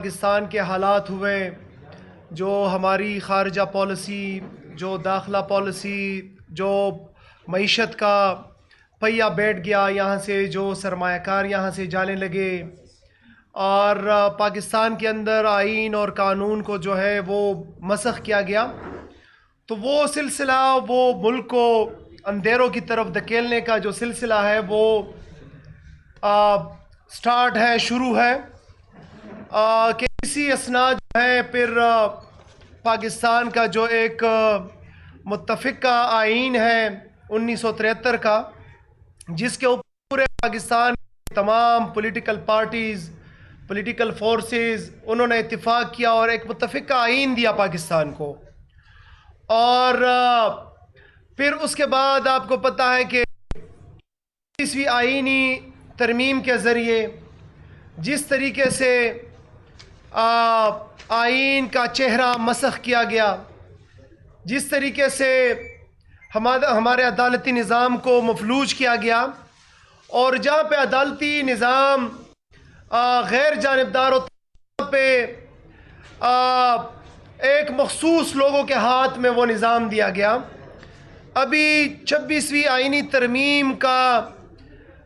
پاکستان کے حالات ہوئے، جو ہماری خارجہ پالیسی، جو داخلہ پالیسی، جو معیشت کا پہیہ بیٹھ گیا، یہاں سے جو سرمایہ کار یہاں سے جانے لگے، اور پاکستان کے اندر آئین اور قانون کو جو ہے وہ مسخ کیا گیا، تو وہ سلسلہ، وہ ملک کو اندھیروں کی طرف دھکیلنے کا جو سلسلہ ہے وہ سٹارٹ ہے، شروع ہے کہ اسی اسنا جو ہے پھر پاکستان کا جو ایک متفقہ آئین ہے 1973 کا، جس کے اوپر پورے پاکستان کے تمام پولیٹیکل پارٹیز، پولیٹیکل فورسز، انہوں نے اتفاق کیا اور ایک متفقہ آئین دیا پاکستان کو. اور پھر اس کے بعد آپ کو پتہ ہے کہ 20ویں آئینی ترمیم کے ذریعے جس طریقے سے آئین کا چہرہ مسخ کیا گیا، جس طریقے سے ہمارے عدالتی نظام کو مفلوج کیا گیا، اور جہاں پہ عدالتی نظام غیر جانبدار ہوتا پہ ایک مخصوص لوگوں کے ہاتھ میں وہ نظام دیا گیا. ابھی 26ویں آئینی ترمیم کا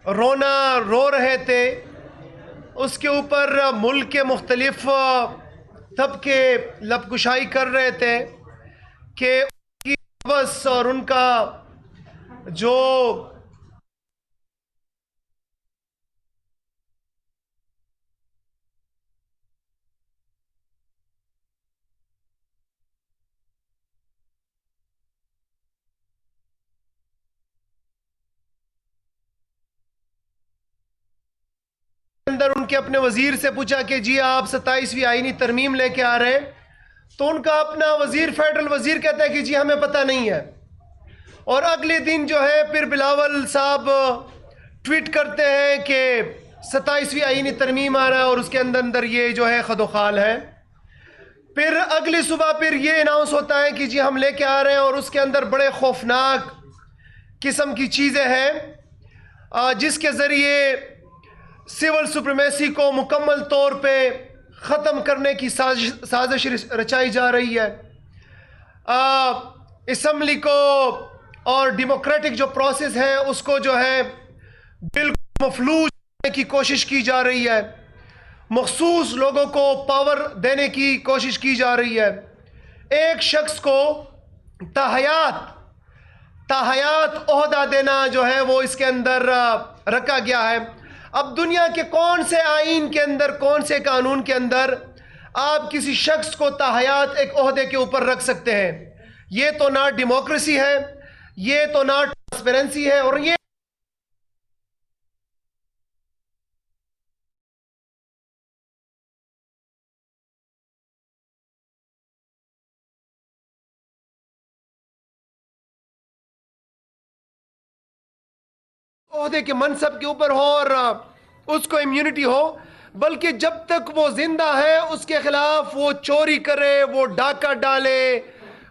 رو رہے تھے، اس کے اوپر ملک کے مختلف طبقے لب کشائی کر رہے تھے کہ ان کی بس اور ان کا جو اندر ان کے اپنے وزیر سے پوچھا کہ جی آپ 27ویں آئینی ترمیم لے کے آ رہے ہیں، تو ان کا اپنا وزیر، فیڈرل وزیر کہتا ہے کہ جی ہمیں پتہ نہیں ہے. اور اگلے دن جو ہے پھر بلاول صاحب ٹویٹ کرتے ہیں کہ 27ویں آئینی ترمیم آ رہا ہے اور اس کے اندر یہ جو ہے خد و خال ہے. پھر اگلی صبح پھر یہ اناؤنس ہوتا ہے کہ جی ہم لے کے آ رہے ہیں، اور اس کے اندر بڑے خوفناک قسم کی چیزیں ہیں جس کے ذریعے سول سپریمیسی کو مکمل طور پہ ختم کرنے کی سازش رچائی جا رہی ہے. اسمبلی کو اور ڈیموکریٹک جو پروسیس ہے اس کو جو ہے بالکل مفلوج کرنے کی کوشش کی جا رہی ہے، مخصوص لوگوں کو پاور دینے کی کوشش کی جا رہی ہے، ایک شخص کو تاحیات عہدہ دینا جو ہے وہ اس کے اندر رکھا گیا ہے. اب دنیا کے کون سے آئین کے اندر، کون سے قانون کے اندر آپ کسی شخص کو تاحیات ایک عہدے کے اوپر رکھ سکتے ہیں؟ یہ تو نہ ڈیموکریسی ہے، یہ تو نہ ٹرانسپیرنسی ہے، اور یہ عہدے کے منصب کے اوپر ہو اور اس کو امیونٹی ہو، بلکہ جب تک وہ زندہ ہے اس کے خلاف وہ چوری کرے، وہ ڈاکہ ڈالے،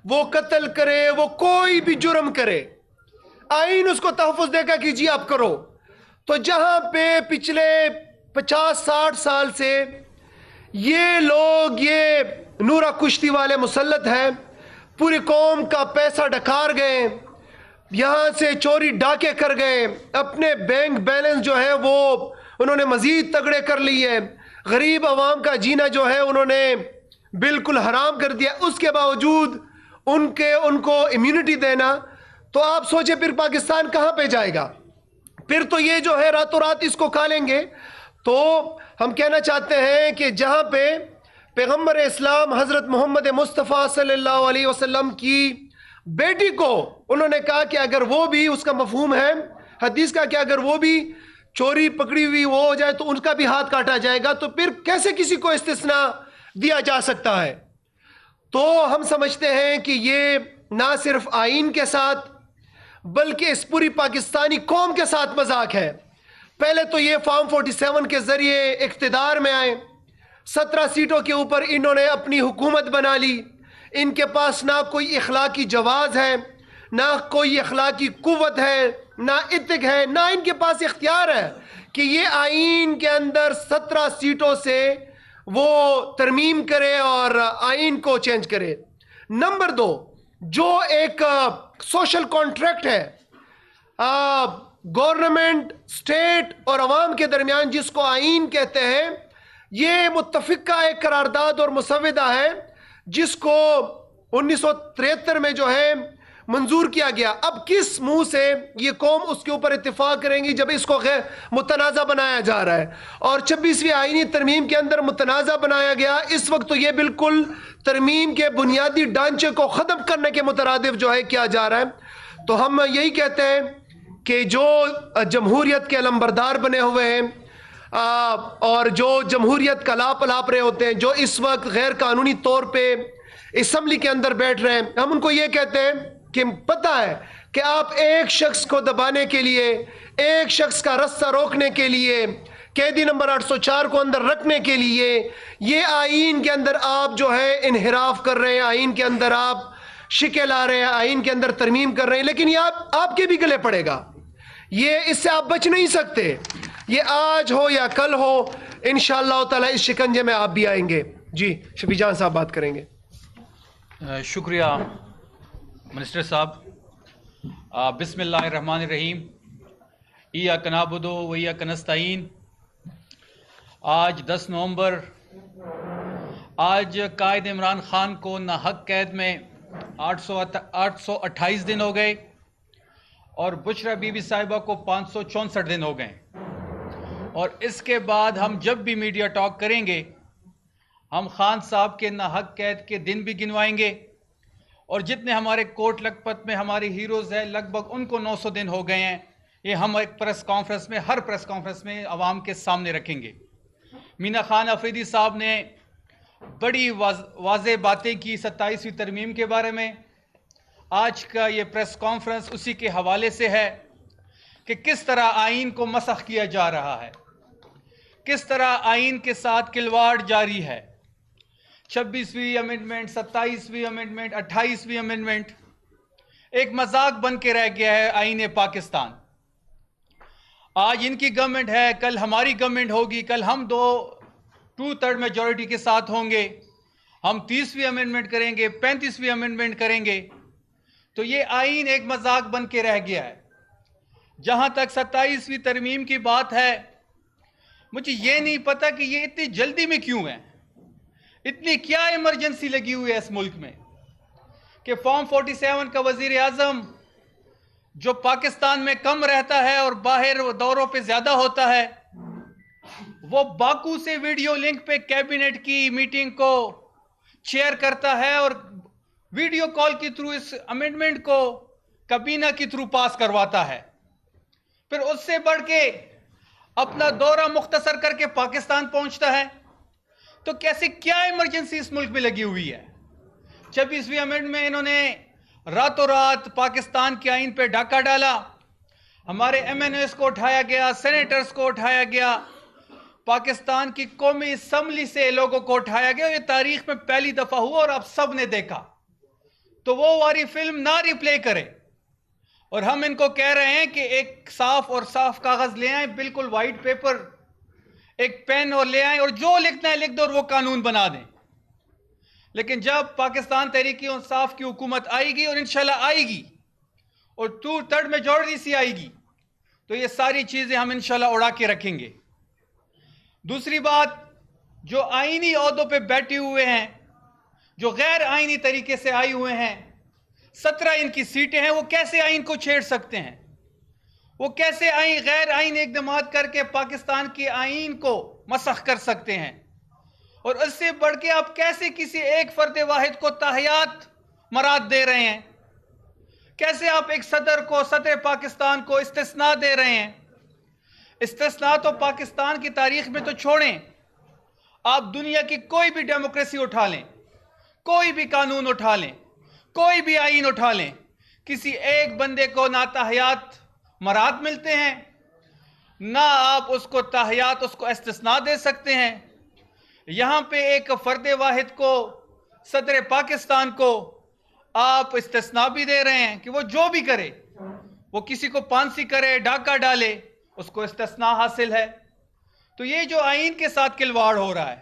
وہ قتل کرے، وہ کوئی بھی جرم کرے، آئین اس کو تحفظ دے گا کہ جی آپ کرو. تو جہاں پہ پچھلے 50-60 سال سے یہ لوگ، یہ نورہ کشتی والے مسلط ہیں، پوری قوم کا پیسہ ڈکار گئے، یہاں سے چوری ڈاکے کر گئے، اپنے بینک بیلنس جو ہے وہ انہوں نے مزید تگڑے کر لیے، غریب عوام کا جینا جو ہے انہوں نے بالکل حرام کر دیا، اس کے باوجود ان کو امیونٹی دینا. تو آپ سوچیں پھر پاکستان کہاں پہ جائے گا؟ پھر تو یہ جو ہے راتوں رات اس کو کھا لیں گے. تو ہم کہنا چاہتے ہیں کہ جہاں پہ پیغمبر اسلام حضرت محمد مصطفیٰ صلی اللہ علیہ وسلم کی بیٹی کو انہوں نے کہا کہ اگر وہ بھی، اس کا مفہوم ہے حدیث کا کہ اگر وہ بھی چوری پکڑی ہوئی وہ ہو جائے تو ان کا بھی ہاتھ کاٹا جائے گا، تو پھر کیسے کسی کو استثناء دیا جا سکتا ہے؟ تو ہم سمجھتے ہیں کہ یہ نہ صرف آئین کے ساتھ بلکہ اس پوری پاکستانی قوم کے ساتھ مذاق ہے. پہلے تو یہ فارم 47 کے ذریعے اقتدار میں آئے، 17 سیٹوں کے اوپر انہوں نے اپنی حکومت بنا لی، ان کے پاس نہ کوئی اخلاقی جواز ہے، نہ کوئی اخلاقی قوت ہے، نہ ایتھک ہے، نہ ان کے پاس اختیار ہے کہ یہ آئین کے اندر 17 سیٹوں سے وہ ترمیم کرے اور آئین کو چینج کرے۔ نمبر دو، جو ایک سوشل کانٹریکٹ ہے گورنمنٹ، اسٹیٹ اور عوام کے درمیان، جس کو آئین کہتے ہیں، یہ متفقہ ایک قرارداد اور مسودہ ہے جس کو 1973 میں جو ہے منظور کیا گیا۔ اب کس منہ سے یہ قوم اس کے اوپر اتفاق کریں گی جب اس کو غیر متنازع بنایا جا رہا ہے؟ اور 26ویں آئینی ترمیم کے اندر متنازع بنایا گیا۔ اس وقت تو یہ بالکل ترمیم کے بنیادی ڈھانچے کو ختم کرنے کے مترادف جو ہے کیا جا رہا ہے۔ تو ہم یہی کہتے ہیں کہ جو جمہوریت کے علمبردار بنے ہوئے ہیں اور جو جمہوریت کا لاپ الاپ رہے ہوتے ہیں، جو اس وقت غیر قانونی طور پہ اسمبلی کے اندر بیٹھ رہے ہیں، ہم ان کو یہ کہتے ہیں کہ پتہ ہے کہ آپ ایک شخص کو دبانے کے لیے، ایک شخص کا رستہ روکنے کے لیے، قیدی نمبر 804 کو اندر رکھنے کے لیے، یہ آئین کے اندر آپ جو ہے انحراف کر رہے ہیں، آئین کے اندر آپ شکل لا رہے ہیں، آئین کے اندر ترمیم کر رہے ہیں، لیکن یہ آپ کے بھی گلے پڑے گا۔ یہ اس سے آپ بچ نہیں سکتے، یہ آج ہو یا کل ہو، انشاءاللہ تعالی اس شکنجے میں آپ بھی آئیں گے۔ جی شفیع جان صاحب بات کریں گے۔ شکریہ منسٹر صاحب۔ بسم اللہ الرحمن الرحیم۔ ایاک نعبد و ایاک نستعین۔ آج 10 نومبر، آج قائد عمران خان کو ناحق قید میں 828 دن ہو گئے اور بشرا بی بی صاحبہ کو 564 دن ہو گئے، اور اس کے بعد ہم جب بھی میڈیا ٹاک کریں گے ہم خان صاحب کے ناحق قید کے دن بھی گنوائیں گے، اور جتنے ہمارے کوٹ لکھپت میں ہمارے ہیروز ہیں لگ بھگ ان کو 900 دن ہو گئے ہیں۔ یہ ہم ایک پریس کانفرنس میں، ہر پریس کانفرنس میں عوام کے سامنے رکھیں گے۔ مینا خان افریدی صاحب نے بڑی واضح باتیں کی 27ویں ترمیم کے بارے میں۔ آج کا یہ پریس کانفرنس اسی کے حوالے سے ہے کہ کس طرح آئین کو مسخ کیا جا رہا ہے، کس طرح آئین کے ساتھ کھلواڑ جاری ہے۔ 26ویں امینڈمنٹ، 27ویں امینڈمنٹ، 28ویں امینڈمنٹ ایک مذاق بن کے رہ گیا ہے آئین پاکستان۔ آج ان کی گورنمنٹ ہے، کل ہماری گورنمنٹ ہوگی، کل ہم 2/3 میجورٹی کے ساتھ ہوں گے، ہم 30ویں امینڈمنٹ کریں گے، 35ویں امینڈمنٹ کریں گے۔ تو یہ آئین ایک مذاق بن کے رہ گیا ہے۔ جہاں تک 27ویں ترمیم کی بات ہے، مجھے یہ نہیں پتا کہ یہ اتنی جلدی میں کیوں ہے، اتنی کیا ایمرجنسی لگی ہوئی ہے اس ملک میں کہ فارم 47 کا وزیر اعظم جو پاکستان میں کم رہتا ہے اور باہر دوروں پہ زیادہ ہوتا ہے، وہ باکو سے ویڈیو لنک پہ کیبنٹ کی میٹنگ کو چیئر کرتا ہے اور ویڈیو کال کے تھرو اس امینڈمنٹ کو کابینہ کے تھرو پاس کرواتا ہے، پھر اس سے بڑھ کے اپنا دورہ مختصر کر کے پاکستان پہنچتا ہے۔ تو کیسے کیا ایمرجنسی اس ملک میں لگی ہوئی ہے؟ 26ویں امینڈمنٹ میں انہوں نے راتوں رات پاکستان کے آئین پہ ڈاکہ ڈالا، ہمارے ایم این ایس کو اٹھایا گیا، سینیٹرز کو اٹھایا گیا، پاکستان کی قومی اسمبلی سے لوگوں کو اٹھایا گیا۔ یہ تاریخ میں پہلی دفعہ ہوا اور آپ سب نے دیکھا۔ تو وہ واری فلم نہ ریپلے کرے، اور ہم ان کو کہہ رہے ہیں کہ ایک صاف اور صاف کاغذ لے آئیں، بالکل وائٹ پیپر، ایک پین اور لے آئیں، اور جو لکھنا ہے لکھ دو اور وہ قانون بنا دیں۔ لیکن جب پاکستان تحریک انصاف کی حکومت آئے گی، اور انشاءاللہ آئے گی، اور 2/3 میجورٹی سے آئے گی، تو یہ ساری چیزیں ہم انشاءاللہ اڑا کے رکھیں گے۔ دوسری بات، جو آئینی عہدوں پہ بیٹھے ہوئے ہیں، جو غیر آئینی طریقے سے آئے ہوئے ہیں، 17 ان کی سیٹیں ہیں، وہ کیسے آئین کو چھیڑ سکتے ہیں؟ وہ کیسے غیر آئینی اقدامات کر کے پاکستان کے آئین کو مسخ کر سکتے ہیں؟ اور اس سے بڑھ کے آپ کیسے کسی ایک فرد واحد کو تاحیات مراد دے رہے ہیں؟ کیسے آپ ایک صدر کو، صدر پاکستان کو استثناء دے رہے ہیں؟ استثناء تو پاکستان کی تاریخ میں تو چھوڑیں، آپ دنیا کی کوئی بھی ڈیموکریسی اٹھا لیں، کوئی بھی قانون اٹھا لیں، کوئی بھی آئین اٹھا لیں، کسی ایک بندے کو نہ تاحیات مراد ملتے ہیں، نہ آپ اس کو تاحیات، اس کو استثناء دے سکتے ہیں۔ یہاں پہ ایک فرد واحد کو، صدر پاکستان کو آپ استثناء بھی دے رہے ہیں کہ وہ جو بھی کرے، وہ کسی کو پھانسی کرے، ڈاکہ ڈالے، اس کو استثناء حاصل ہے۔ تو یہ جو آئین کے ساتھ کھلواڑ ہو رہا ہے،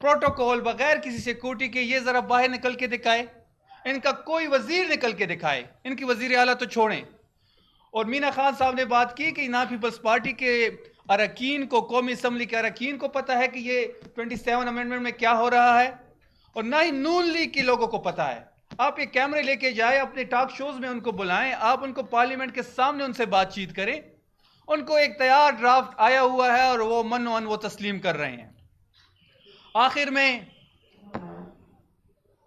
پروٹوکول بغیر کسی سیکورٹی کے یہ ذرا باہر نکل کے دکھائے، ان کا کوئی وزیر نکل کے دکھائے، ان کی وزیر اعلیٰ تو چھوڑیں۔ اور مینا خان صاحب نے بات کی کہ نہ پیپلز پارٹی کے اراکین کو، قومی اسمبلی کے اراکین کو پتہ ہے کہ یہ 27 امینڈمنٹ میں کیا ہو رہا ہے، اور نہ ہی نون لیگ کے لوگوں کو پتہ ہے۔ آپ یہ کیمرے لے کے جائیں، اپنے ٹاک شوز میں ان کو بلائیں، آپ ان کو پارلیمنٹ کے سامنے ان سے بات چیت کریں، ان کو ایک تیار ڈرافٹ آیا ہوا ہے اور وہ من وہ تسلیم کر رہے ہیں۔ آخر میں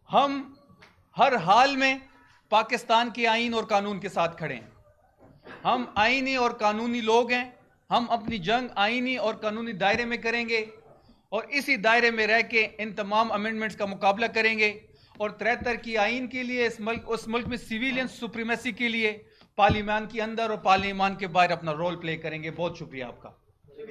ہم ہر حال میں پاکستان کے آئین اور قانون کے ساتھ کھڑے ہیں۔ ہم آئینی اور قانونی لوگ ہیں، ہم اپنی جنگ آئینی اور قانونی دائرے میں کریں گے، اور اسی دائرے میں رہ کے ان تمام امینڈمنٹس کا مقابلہ کریں گے، اور 73 کی آئین کے لیے اس ملک میں سیویلین سپریمیسی کے لیے پارلیمان کے اندر اور پارلیمان کے باہر اپنا رول پلے کریں گے۔ بہت شکریہ آپ کا۔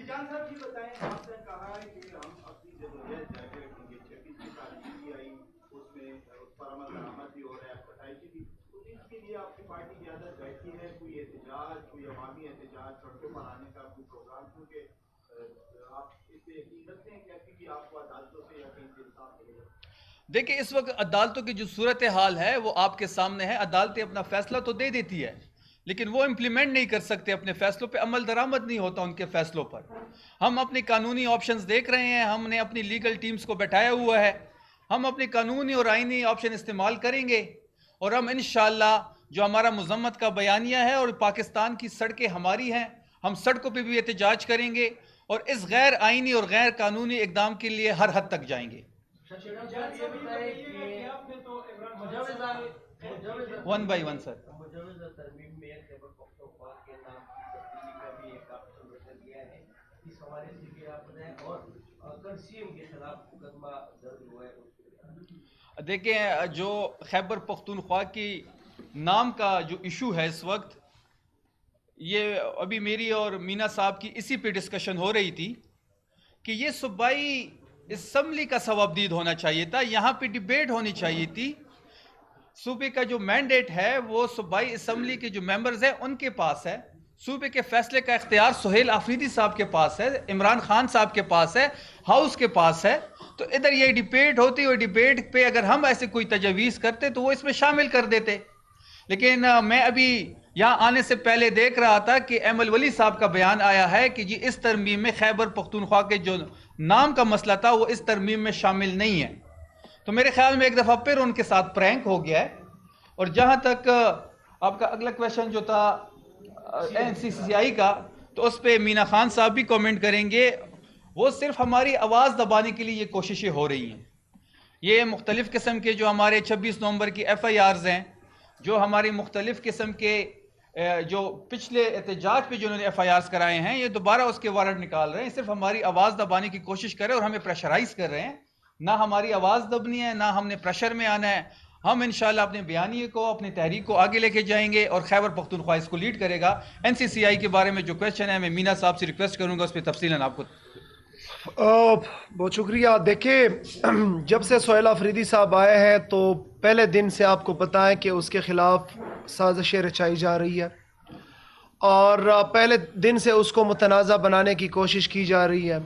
جان صاحب جی بتائیں، آپ نے کہا ہے کہ ہم اپنی جمہوریت جاری رکھیں گے، 26 کی تاریخی آئی اس میں اس پر عمل درآمد بھی ہو رہا ہے، 27 بھی، تو اس کے لیے آپ کی پارٹی کی عادت بیٹھی ہے، کوئی احتجاج، کوئی عوامی احتجاج سڑکوں پر آنے کا کوئی پروگرام، کیونکہ آپ اس سے یقین رکھتے ہیں کہ آپ کو عدالتوں سے یا کہیں سے انصاف ملے گا؟ دیکھیں اس وقت عدالتوں کی جو صورتحال ہے وہ آپ کے سامنے ہے۔ عدالتیں اپنا فیصلہ تو دے دیتی ہے، لیکن وہ امپلیمنٹ نہیں کر سکتے، اپنے فیصلوں پہ عمل درآمد نہیں ہوتا ان کے فیصلوں پر۔ ہم اپنی قانونی آپشنز دیکھ رہے ہیں، ہم نے اپنی لیگل ٹیمز کو بیٹھایا ہوا ہے، ہم اپنی قانونی اور آئینی آپشن استعمال کریں گے، اور ہم انشاءاللہ جو ہمارا مذمت کا بیانیہ ہے، اور پاکستان کی سڑکیں ہماری ہیں، ہم سڑکوں پہ بھی احتجاج کریں گے، اور اس غیر آئینی اور غیر قانونی اقدام کے لیے ہر حد تک جائیں گے۔ ون بائی ون سر۔ مجوزہ ترمیم میں خیبر پختونخوا کے نام کی تبدیلی کا بھی ایک آپشن رکھا گیا ہے، اس حوالے سے بھی آپ بتائیں، اور کنسیم کے خلاف مقدمہ درج ہوا ہے۔ دیکھیں جو خیبر پختونخوا کی نام کا جو ایشو ہے اس وقت، یہ ابھی میری اور مینا صاحب کی اسی پہ ڈسکشن ہو رہی تھی کہ یہ صوبائی اسمبلی کا ثوابدید ہونا چاہیے تھا، یہاں پہ ڈیبیٹ ہونی چاہیے تھی۔ صوبے کا جو مینڈیٹ ہے وہ صوبائی اسمبلی کے جو ممبرز ہیں ان کے پاس ہے، صوبے کے فیصلے کا اختیار سہیل آفریدی صاحب کے پاس ہے، عمران خان صاحب کے پاس ہے، ہاؤس کے پاس ہے، تو ادھر یہ ڈیبیٹ ہوتی، اور ڈیبیٹ پہ اگر ہم ایسے کوئی تجویز کرتے تو وہ اس میں شامل کر دیتے۔ لیکن میں ابھی یہاں آنے سے پہلے دیکھ رہا تھا کہ ایم الولی صاحب کا بیان آیا ہے کہ جی اس ترمیم میں خیبر پختونخوا کے جو نام کا مسئلہ تھا وہ اس ترمیم میں شامل نہیں ہے، تو میرے خیال میں ایک دفعہ پھر ان کے ساتھ پرینک ہو گیا ہے۔ اور جہاں تک آپ کا اگلا کویشچن جو تھا این سی سی آئی کا، تو اس پہ مینا خان صاحب بھی کومنٹ کریں گے۔ وہ صرف ہماری آواز دبانے کے لیے یہ کوششیں ہو رہی ہیں، یہ مختلف قسم کے جو ہمارے 26 نومبر کی ایف آئی آرز ہیں، جو ہماری مختلف قسم کے جو پچھلے احتجاج پہ جنہوں نے ایف آئی آرز کرائے ہیں، یہ دوبارہ اس کے وارنٹ نکال رہے ہیں، صرف ہماری آواز دبانے کی کوشش کر رہے ہیں اور ہمیں پریشرائز کر رہے ہیں۔ نہ ہماری آواز دبنی ہے، نہ ہم نے پریشر میں آنا ہے۔ ہم انشاءاللہ اپنے بیانیے کو، اپنی تحریک کو آگے لے کے جائیں گے، اور خیبر پختونخوا اس کو لیڈ کرے گا۔ این سی سی آئی کے بارے میں جو کویشچن ہے میں مینا صاحب سے ریکویسٹ کروں گا اس پہ تفصیلاً آپ کو۔ بہت شکریہ۔ دیکھیں جب سے سہیل آفریدی صاحب آئے ہیں تو پہلے دن سے آپ کو پتہ ہے کہ اس کے خلاف سازشیں رچائی جا رہی ہے، اور پہلے دن سے اس کو متنازع بنانے کی کوشش کی جا رہی ہے۔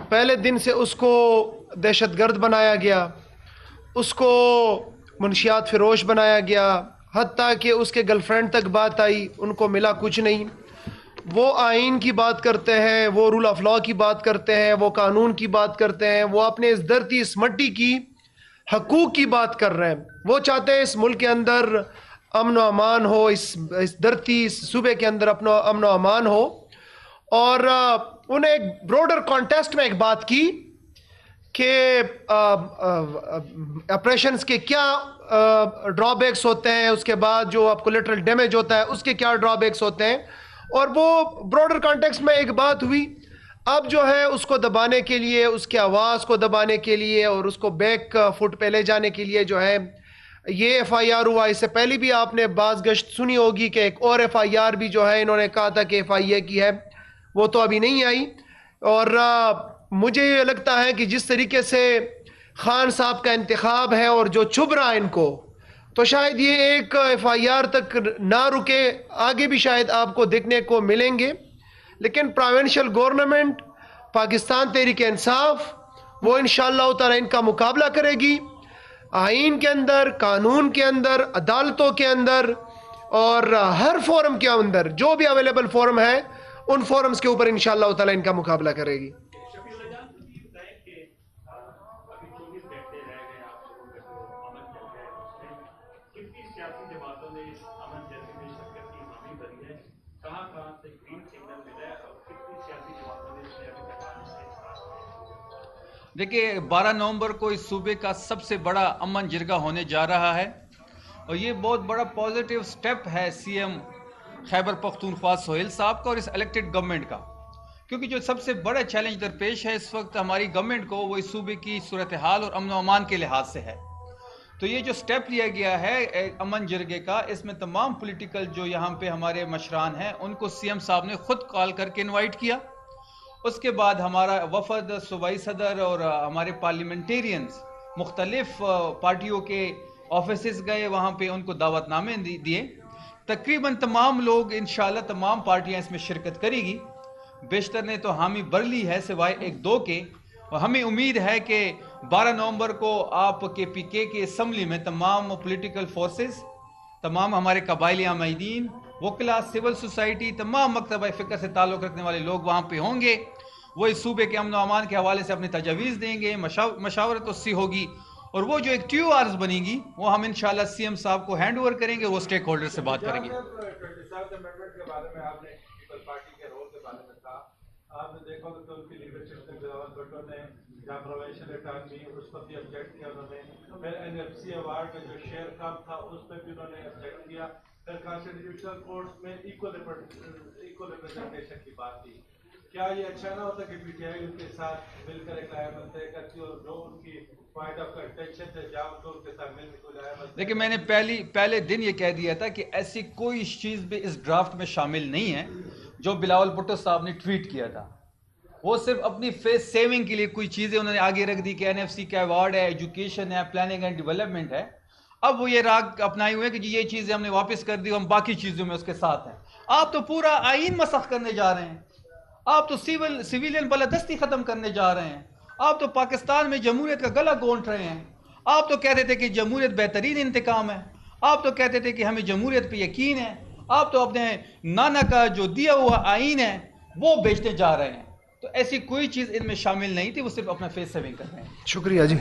پہلے دن سے اس کو دہشت گرد بنایا گیا، اس کو منشیات فروش بنایا گیا، حتیٰ کہ اس کے گرل فرینڈ تک بات آئی، ان کو ملا کچھ نہیں۔ وہ آئین کی بات کرتے ہیں، وہ رول آف لا کی بات کرتے ہیں، وہ قانون کی بات کرتے ہیں، وہ اپنے اس دھرتی اس مٹی کی حقوق کی بات کر رہے ہیں۔ وہ چاہتے ہیں اس ملک کے اندر امن و امان ہو، اس دھرتی اس صوبے کے اندر اپنا امن و امان ہو، اور انہیں ایک بروڈر کانٹیکسٹ میں ایک بات کی کہ آپریشنز کے کیا ڈرا بیکس ہوتے ہیں، اس کے بعد جو آپ کو لیٹرل ڈیمیج ہوتا ہے اس کے کیا ڈرا بیکس ہوتے ہیں، اور وہ بروڈر کانٹیکسٹ میں ایک بات ہوئی۔ اب جو ہے اس کو دبانے کے لیے، اس کی آواز کو دبانے کے لیے اور اس کو بیک فٹ پہ لے جانے کے لیے جو ہے یہ ایف آئی آر ہوا۔ اس سے پہلے بھی آپ نے بعض گشت سنی ہوگی کہ ایک اور ایف آئی آر بھی جو ہے انہوں نے کہا تھا کہ ایف آئی اے کی ہے، وہ تو ابھی نہیں آئی۔ اور مجھے یہ لگتا ہے کہ جس طریقے سے خان صاحب کا انتخاب ہے اور جو چبھ رہا ان کو، تو شاید یہ ایک ایف آئی آر تک نہ رکے، آگے بھی شاید آپ کو دیکھنے کو ملیں گے۔ لیکن پروونشل گورنمنٹ، پاکستان تحریک انصاف، وہ انشاءاللہ تعالی ان کا مقابلہ کرے گی آئین کے اندر، قانون کے اندر، عدالتوں کے اندر اور ہر فورم کے اندر جو بھی اویلیبل فورم ہے ان فورمز کے اوپر انشاءاللہ تعالی ان کا مقابلہ کرے گی. شفیع جان یہ بتائیں کہ ابھی 24 گھنٹے رہ گئے آپ لوگوں کا جو امن چل رہا ہے اس میں کتنی سیاسی جماعتوں نے اس امن جلسے میں شرکت کی حامی بنی ہے، کہاں کہاں سے گرین سگنل ملا ہے اور کتنی سیاسی جماعتوں نے اس میں ابھی تک آنے سے احساس کیا؟ دیکھیے 12 نومبر کو اس صوبے کا سب سے بڑا امن جرگہ ہونے جا رہا ہے اور یہ بہت بڑا پازیٹیو سٹیپ ہے سی ایم خیبر پختونخوا سہیل صاحب کا اور اس الیکٹڈ گورنمنٹ کا، کیونکہ جو سب سے بڑا چیلنج درپیش ہے اس وقت ہماری گورنمنٹ کو وہ اس صوبے کی صورتحال اور امن و امان کے لحاظ سے ہے. تو یہ جو سٹیپ لیا گیا ہے امن جرگے کا، اس میں تمام پولیٹیکل جو یہاں پہ ہمارے مشران ہیں ان کو سی ایم صاحب نے خود کال کر کے انوائٹ کیا. اس کے بعد ہمارا وفد صوبائی صدر اور ہمارے پارلیمنٹیرینز مختلف پارٹیوں کے آفیسز گئے، وہاں پہ ان کو دعوت نامے دیے. تقریباً تمام لوگ انشاءاللہ تمام پارٹیاں اس میں شرکت کرے گی، بیشتر نے تو حامی بھر لی ہے سوائے 1-2 کے، اور ہمیں امید ہے کہ 12 نومبر کو آپ کے پی کے اسمبلی میں تمام پولیٹیکل فورسز، تمام ہمارے قبائلی عاملین، وکلا، سول سوسائٹی، تمام مکتبہ فکر سے تعلق رکھنے والے لوگ وہاں پہ ہوں گے. وہ اس صوبے کے امن و امان کے حوالے سے اپنی تجاویز دیں گے، مشاورت اس سے ہوگی، اور وہ جو ایک ٹیو آرز بنے گی وہ ہم انشاءاللہ سی ایم صاحب کو ہینڈ اوور کریں گے، وہ سٹیک ہولڈر سے بات کریں گے. 27 امینڈمنٹ کے بارے میں آپ نے پیپل پارٹی کے رول کے بارے میں کہا، آپ نے دیکھا کہ ان کی لیڈرشپ میں بلاول بھٹو نے جہاں پروینشل ریٹرن بھی اس پر بھی آبجیکٹ کیا انہوں نے، پھر این ایف سی ایوارڈ میں جو شیئر کم تھا اس پہ بھی انہوں نے آبجیکٹ کیا، پھر کانسٹیٹیوشنل کورٹس میں ایکول ریپرزنٹیشن کی بات کی. کیا یہ اچھا نہ ہوتا کہ پی ٹی آئی ان کے ساتھ مل کر ایک رائے طے کرتی اور جو ان کی پوائنٹ آف کنٹینشن تھے جہاں ان کو ان کے ساتھ مل کے کوئی رائے؟ دیکھیں میں نے پہلے دن یہ کہہ دیا تھا کہ ایسی کوئی چیز بھی اس ڈرافٹ میں شامل نہیں ہے جو بلاول بھٹو صاحب نے ٹویٹ کیا تھا. وہ صرف اپنی فیس سیونگ کے لیے کوئی چیزیں انہوں نے آگے رکھ دی کہ این ایف سی کا ایوارڈ ہے، ایجوکیشن ہے، پلاننگ اینڈ ڈیولپمنٹ ہے. اب وہ یہ راگ اپنائے ہوئے کہ جی یہ چیزیں ہم نے واپس کر دی، ہم باقی چیزوں میں اس کے ساتھ ہیں. آپ تو پورا آئین مسخ کرنے جا رہے ہیں، آپ تو سویلین بالادستی ختم کرنے جا رہے ہیں، آپ تو پاکستان میں جمہوریت کا گلا گونٹ رہے ہیں. آپ تو کہتے تھے کہ جمہوریت بہترین انتقام ہے، آپ تو کہتے تھے کہ ہمیں جمہوریت پہ یقین ہے، آپ تو اپنے نانا کا جو دیا ہوا آئین ہے وہ بیچنے جا رہے ہیں. تو ایسی کوئی چیز ان میں شامل نہیں تھی، وہ صرف اپنا فیس سیونگ کر رہے ہیں. شکریہ جی.